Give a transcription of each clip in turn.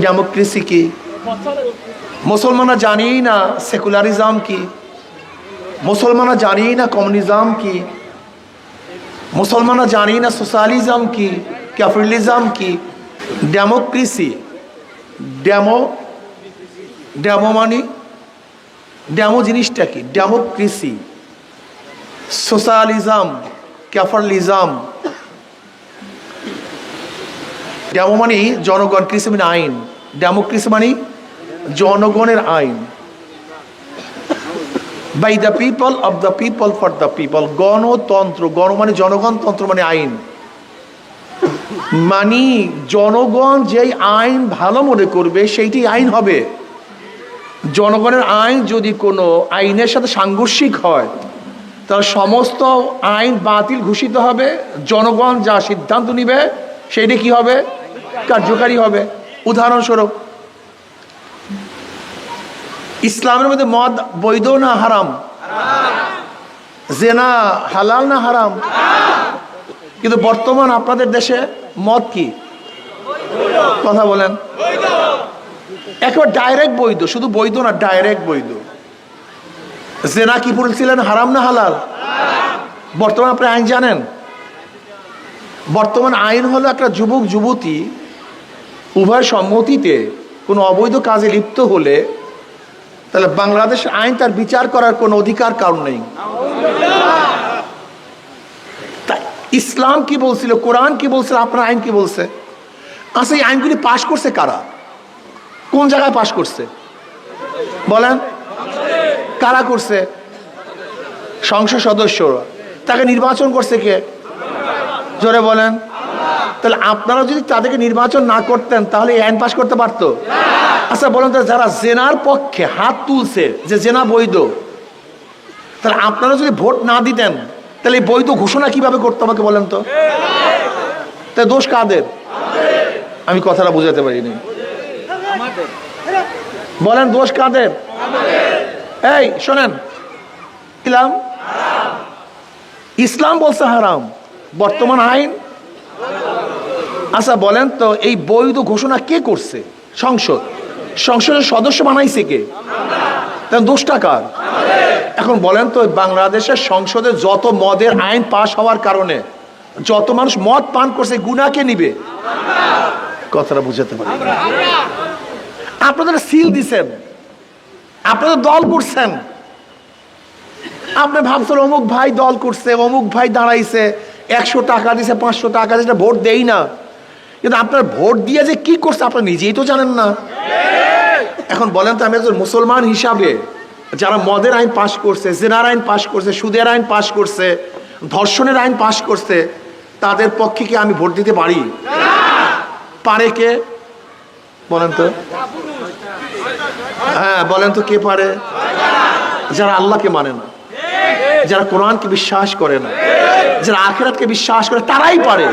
Democracy কি? মুসলমানরা জানেই না সেকুলারিজম কি, মুসলমানরা জানেই না কমিউনিজম কি, মুসলমানরা জানেই না সোশ্যালিজম কি, ক্যাপিটালিজম কি। ডেমোক্রেসি, ডেমো মানে ডেমো জিনিসটা কি? Democracy, socialism, capitalism. ডেমো মানে জনগণ, ক্রেসি মানে আইন। ডেমোক্রেসি মানে জনগণের আইন। By the people, of the people, for the people. গণতন্ত্র, গণ মানে জনগণ, তন্ত্র মানে আইন। মানে জনগণ যেই আইন ভালো মনে করবে সেইটি আইন হবে। জনগণের আইন যদি কোনো আইনের সাথে সাংঘর্ষিক হয় তাহলে সমস্ত আইন বাতিল ঘোষিত হবে। জনগণ যা সিদ্ধান্ত নিবে সেইটি কি হবে? কার্যকারী হবে। উদাহরণস্বরূপ, ইসলামের মধ্যে মদ বৈধ না হারাম? জেনা হালাল না হারাম? কিন্তু বর্তমান আপনাদের দেশে মদ কি? কথা বলেন। একেবারে ডাইরেক্ট বৈধ, শুধু বৈধ না, ডাইরেক্ট বৈধ। জেনা কি বলছিলেন, হারাম না হালাল? বর্তমান আপনি আইন জানেন? বর্তমান আইন হলো একটা যুবক যুবতী উভয় সম্মতিতে কোনো অবৈধ কাজে লিপ্ত হলে তাহলে বাংলাদেশের আইন তার বিচার করার কোনো অধিকার কারণ নেই। ইসলাম কি বলছিল, কোরআন কি বলছিল, আপনার আইন কি বলছে? আচ্ছা, এই আইনগুলি পাশ করছে কারা? কোন জায়গায় পাশ করছে বলেন? কারা করছে? সংসদ সদস্যরা। তাকে নির্বাচন করছে কে? জোরে বলেন। তাহলে আপনারা যদি তাদেরকে নির্বাচন না করতেন তাহলে এই আইন পাশ করতে পারতো? আচ্ছা বলেন তো, যারা জেনার পক্ষে হাত তুলছে যে জেনা বৈধ, তাহলে আপনারা যদি ভোট না দিতেন তাহলে এই বৈধ ঘোষণা কিভাবে করতো আমাকে বলেন তো? তাই দোষ কাদের? আমি কথাটা বুঝাতে পারিনি। বলেন দোষ কাদের? এই শোনেন, ইসলাম বলছে হারাম, বর্তমান আইন। আচ্ছা বলেন তো, এই বৈধ ঘোষণা কে করছে? সংসদ। সংসদের সদস্য বানাইছে কে? দোষটা কার? এখন বলেন তো, বাংলাদেশের সংসদে যত মদের আইন পাশ হওয়ার কারণে যত মানুষ মদ পান করছে, গুনাহ কে নিবে? কথাটা বুঝাতে পারি। আপনাদের সিল দিছেন, আপনাদের দল করছেন, আপনি ভাবছেন অমুক ভাই দল করছে, অমুক ভাই দাঁড়াইছে, 100 টাকা দিছে, 500 টাকা দিছে, ভোট দেই না। কিন্তু আপনার ভোট দিয়ে যে কি করছে আপনারা নিজেই তো জানেন না। এখন বলেন তো, আমি একজন মুসলমান হিসাবে যারা মদের আইন পাশ করছে, জেনার আইন পাশ করছে, সুদের আইন পাশ করছে, ধর্ষণের আইন পাশ করছে, তাদের পক্ষে কি আমি ভোট দিতে পারি? পারে কে? বলেন তো। হ্যাঁ বলেন তো, কে পারে? যারা আল্লাহকে মানে না, যারা কোরআনকে বিশ্বাস করে না, যারা আখিরাতকে বিশ্বাস করে, তারাই পারে।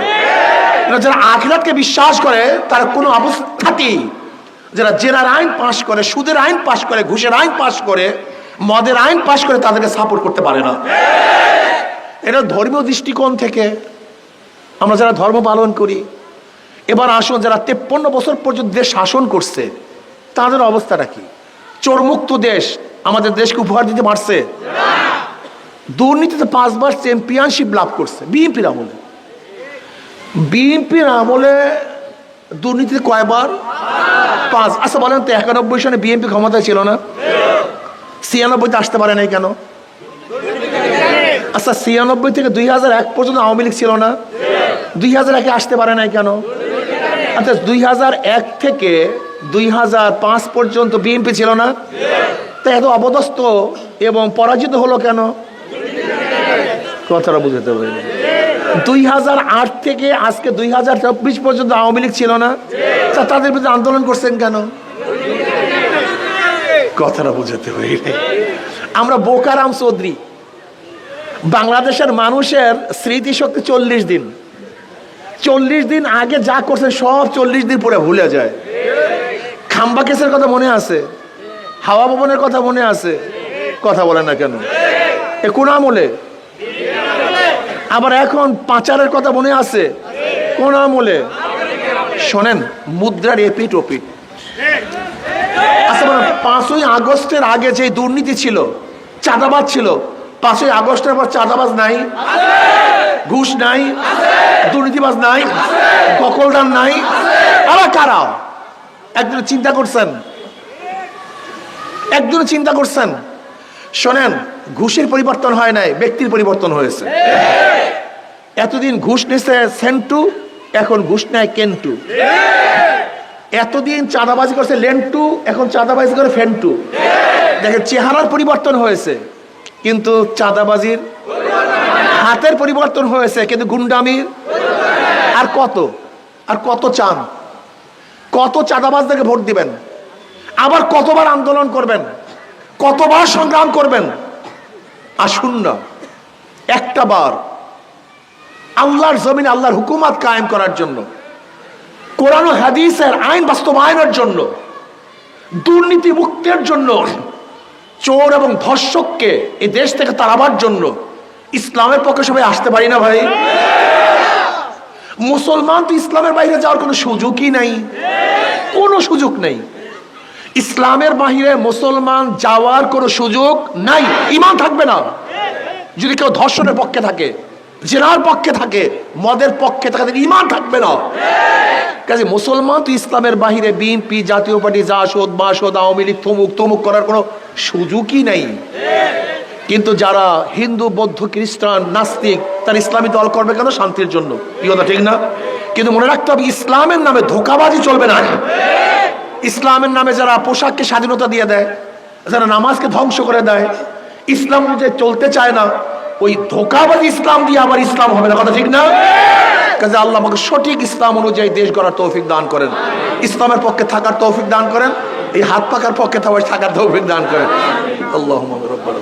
যারা আখিরাতকে বিশ্বাস করে তারা কোনো অবস্থাতেই, যারা জেনার আইন পাশ করে, সুদের আইন পাশ করে, ঘুষের আইন পাশ করে, মদের আইন পাশ করে, তাদেরকে সাপোর্ট করতে পারে না। এটা ধর্মীয় দৃষ্টিকোণ থেকে আমরা যারা ধর্ম পালন করি। এবার আসুন, যারা 53 বছর পর্যন্ত দেশ শাসন করছে তাদের অবস্থাটা কি? চোরমুক্ত দেশ আমাদের দেশকে উপহার দিতে পারছে? দুর্নীতিতে 5 বার চ্যাম্পিয়নশিপ লাভ করছে বিএনপির আমলে। বিএনপির আমলে দুর্নীতিতে কয়বার? 5। আচ্ছা বলেন তো, 91 সনে বিএনপি ক্ষমতায় ছিল না? 96-তে আসতে পারে নাই কেন? আচ্ছা 96 থেকে 2001 পর্যন্ত আওয়ামী লীগ ছিল না? 2001-এ আসতে পারে নাই কেন? আচ্ছা 2001 থেকে 2005 পর্যন্ত বিএনপি ছিল না? তা এত অপদস্থ এবং পরাজিত হলো কেন? কথাটা বুঝতে পারি। 2008 থেকে আজকে 2024 পর্যন্ত আওয়ামী লীগ ছিল না? তা তাদের বিরুদ্ধে আন্দোলন করছেন কেন? কথাটা বুঝতে পারি। আমরা বোকারাম চৌধুরী, বাংলাদেশের মানুষের স্মৃতিশক্তি 40 দিন। 40 দিন আগে যা করছে সব 40 দিন পরে ভুলে যায়। খাম্বা কেসের কথা মনে আছে? হাওয়া ভবনের কথা মনে আছে? কথা বলে না কেন? এ কোন আমলে? আবার এখন পাচারের কথা মনে আছে? কোন আমলে? শোনেন, মুদ্রার এপিট ওপিট, আচ্ছা বলুন, 5ই আগস্টের আগে যে দুর্নীতি ছিল, চাঁদাবাজ ছিল, 5ই আগস্টের পর চাঁদাবাজ নাই, ঘুষ নাই, দুর্নীতিবাজ নাই, দখলদার নাই? আবার কারা? একদিন চিন্তা করছেন? একদিন চিন্তা করছেন? শোনেন, ঘুষের পরিবর্তন হয় নাই, ব্যক্তির পরিবর্তন হয়েছে। এতদিন ঘুষ নিছে সেন্টু, এখন ঘুষ নেয় কেন্টু। এতদিন চাঁদাবাজি করছে লেন্টু, এখন চাঁদাবাজি করে ফেন্টু। দেখেন, চেহারার পরিবর্তন হয়েছে কিন্তু চাঁদাবাজির হাতের পরিবর্তন হয়েছে, কিন্তু গুন্ডামির আর কত চান? কত চাঁদাবাজদেরকে ভোট দিবেন? আবার কতবার আন্দোলন করবেন? কতবার সংগ্রাম করবেন? আসুন না, একটা বার আল্লাহর জমিনে আল্লাহর হুকুমত কায়েম করার জন্য, কোরআন ও হাদিসের আইন বাস্তবায়নের জন্য, দুর্নীতি মুক্তের জন্য, চোর এবং ধর্ষককে এই দেশ থেকে তাড়াবার জন্য ইসলামের পক্ষে সবাই আসতে পারি না ভাই? মুসলমান তো ইসলামের বাইরে যাওয়ার কোনো সুযোগই নাই, কোনো সুযোগ নেই। ইসলামের বাহিরে মুসলমান যাওয়ার কোনো সুযোগ নাই। ঈমান থাকবে না যদি কেউ ধর্ষণের পক্ষে থাকে, জেনার পক্ষে থাকে, মদের পক্ষে থাকে, ঈমান থাকবে না। কাজে মুসলমান তো ইসলামের বাহিরে বিএনপি, জাতীয় পার্টি, জাসদ, মাসদ, আওয়ামী লীগ, তমুক করার কোনো সুযোগই নাই। কিন্তু যারা হিন্দু, বৌদ্ধ, খ্রিস্টান, নাস্তিক, তারা ইসলামী দল করবে কেন? শান্তির জন্য। কি কথা ঠিক না? কিন্তু মনে রাখতে হবে, ইসলামের নামে ধোঁকাবাজি চলবে না। ইসলামের নামে যারা পোশাককে স্বাধীনতা দিয়ে দেয়, যারা নামাজকে ধ্বংস করে দেয়, ইসলাম অনুযায়ী চলতে চায় না, ওই ধোঁকাবাজি ইসলাম দিয়ে আবার ইসলাম হবে না। কথা ঠিক না? কাজে আল্লাহ আমাকে সঠিক ইসলাম অনুযায়ী দেশ গড়ার তৌফিক দান করেন, ইসলামের পক্ষে থাকার তৌফিক দান করেন, এই হাত পাকার পক্ষে থাকার তৌফিক দান করেন। আল্লাহুম্মা রাব্বানা।